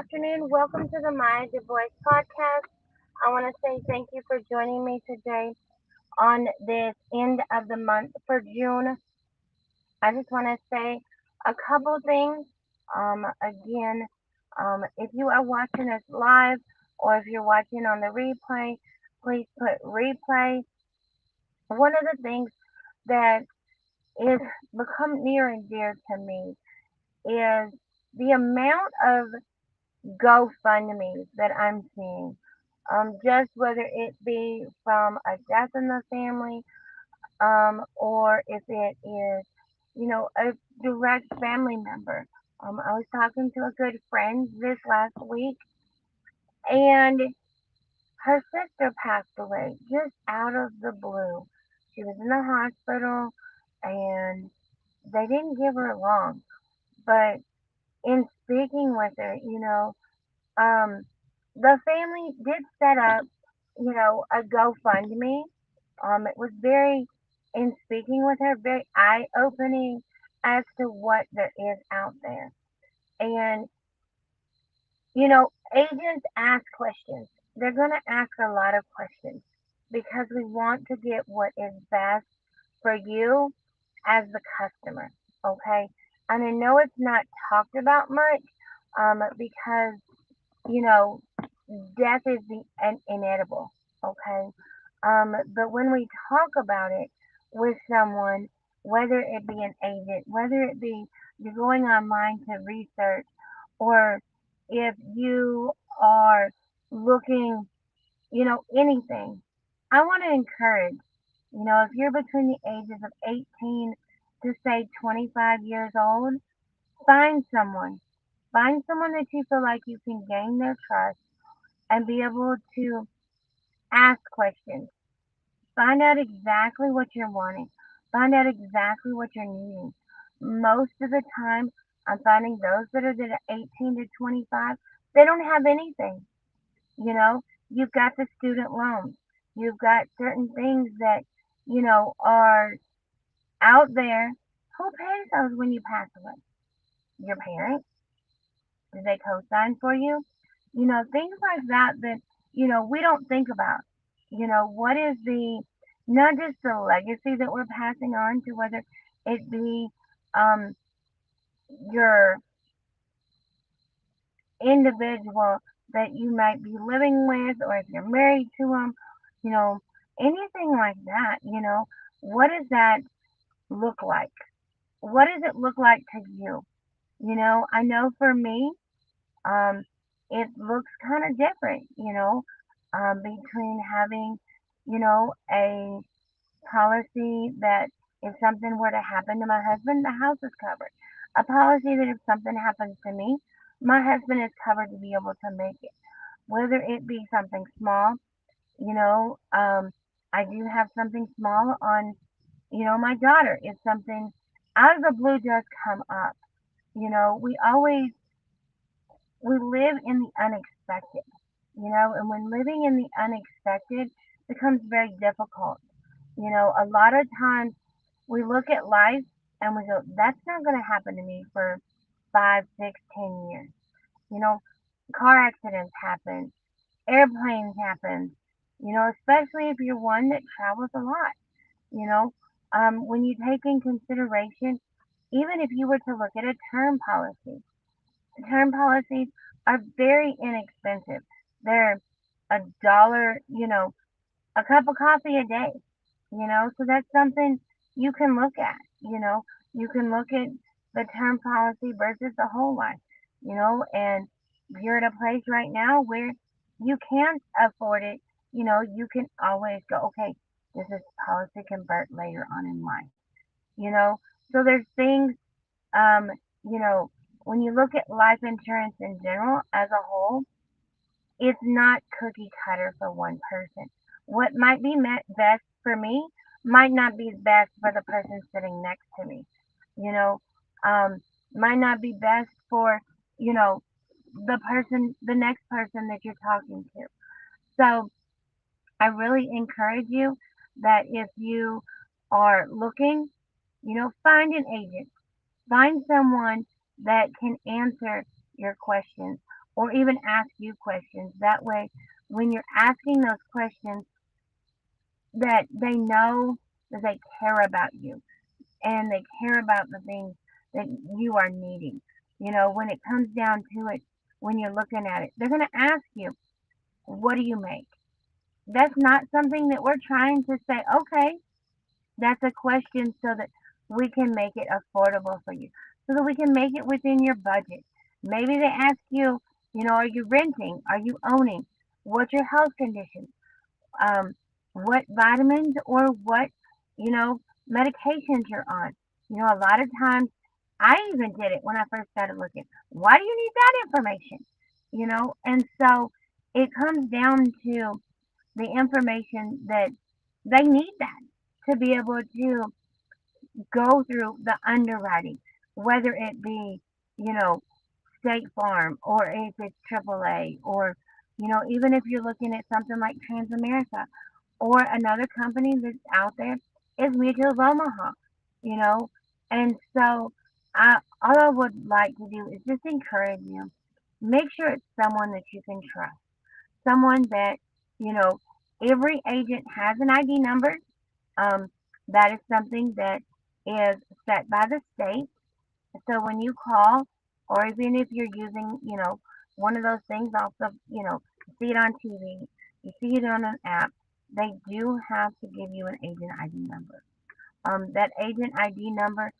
afternoon. Welcome to the Mya Duboyce Podcast. I want to say thank you for joining me today on this end of the month for June. I just want to say a couple things. Again, if you are watching us live or if you're watching on the replay, please put replay. One of the things that is become near and dear to me is the amount of GoFundMe's that I'm seeing. Just whether it be from a death in the family, or if it is, a direct family member. I was talking to a good friend this last week, and her sister passed away just out of the blue. She was in the hospital, and they didn't give her long. But in speaking with her, Um, the family did set up, a GoFundMe. It was very, in speaking with her, very eye opening as to what there is out there. And, agents ask questions. They're going to ask a lot of questions because we want to get what is best for you as the customer. Okay. And I know it's not talked about much, because you know, death is inedible, okay? But when we talk about it with someone, whether it be an agent, whether it be you're going online to research, or if you are looking, anything, I want to encourage, if you're between the ages of 18 to say 25 years old, find someone. Find someone that you feel like you can gain their trust and be able to ask questions. Find out exactly what you're wanting. Find out exactly what you're needing. Most of the time, I'm finding those that are the 18 to 25, they don't have anything. You know, you've got the student loans. You've got certain things that, are out there. Who pays those when you pass away? Your parents? Do they co-sign for you? Things like that that, we don't think about. What is not just the legacy that we're passing on to, whether it be um, your individual that you might be living with, or if you're married to them, you know, anything like that, what does that look like? What does it look like to you? I know for me, um, it looks kind of different, between having, a policy that if something were to happen to my husband, the house is covered. A policy that if something happens to me, my husband is covered to be able to make it. Whether it be something small, you know, um, I do have something small on, my daughter. If something out of the blue does come up, we live in the unexpected, and when living in the unexpected becomes very difficult. A lot of times we look at life and we go, that's not going to happen to me for 5, 6, 10 years. You know, car accidents happen, airplanes happen, especially if you're one that travels a lot, you know. When you take in consideration, even if you were to look at a term policy, term policies are very inexpensive. They're $1, a cup of coffee a day, so that's something you can look at, you can look at the term policy versus the whole life, and you're at a place right now where you can't afford it, you can always go, okay, does this policy convert later on in life, you know, so there's things, um, you know, when you look at life insurance in general as a whole, it's not cookie cutter for one person. What might be best for me might not be best for the person sitting next to me. You know, um, might not be best for, you know, the next person that you're talking to. So I really encourage you that if you are looking, find an agent, find someone that can answer your questions, or even ask you questions. That way, when you're asking those questions, that they know that they care about you and they care about the things that you are needing. When it comes down to it, when you're looking at it, they're going to ask you, what do you make? That's not something that we're trying to say, okay, that's a question so that we can make it affordable for you, so that we can make it within your budget. Maybe they ask you, are you renting? Are you owning? What's your health condition? um, what vitamins or what, you know, medications you're on. A lot of times, I even did it when I first started looking. Why do you need that information? And so it comes down to the information that they need that to be able to go through the underwriting, whether it be, you know, State Farm or if it's AAA or, even if you're looking at something like Transamerica or another company that's out there is Mutual of Omaha, you know. And so all I would like to do is just encourage you. Make sure it's someone that you can trust. Someone that, you know, every agent has an ID number. Um, that is something that is set by the state. So when you call, or even if you're using, one of those things off of, you see it on TV, you see it on an app, they do have to give you an agent ID number. That agent ID number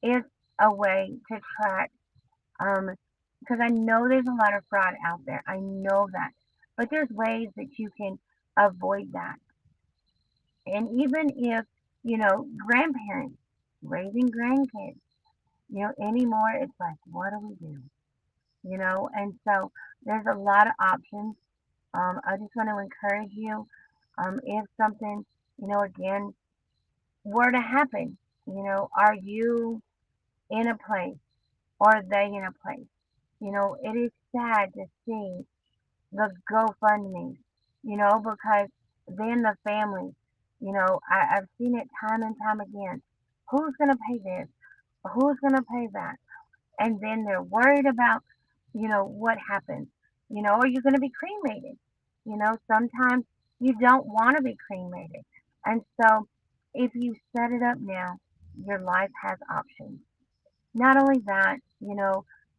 is a way to track, um, because I know there's a lot of fraud out there. I know that. But there's ways that you can avoid that. And even if, grandparents raising grandkids, anymore, it's like, what do we do? And so there's a lot of options. I just want to encourage you, if something, again, were to happen, are you in a place or are they in a place? It is sad to see the GoFundMe, because then the families, I've seen it time and time again. Who's going to pay this? Who's going to pay that? And then they're worried about, what happens. Are you going to be cremated? Sometimes you don't want to be cremated. And so if you set it up now, your life has options. Not only that,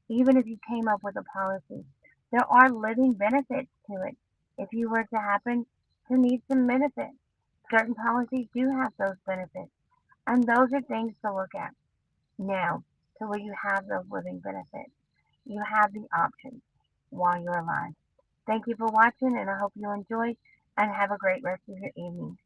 even if you came up with a policy, there are living benefits to it. If you were to happen to need some benefits, certain policies do have those benefits. And those are things to look at now, to where you have those living benefits. You have the options while you're alive. Thank you for watching, and I hope you enjoy and have a great rest of your evening.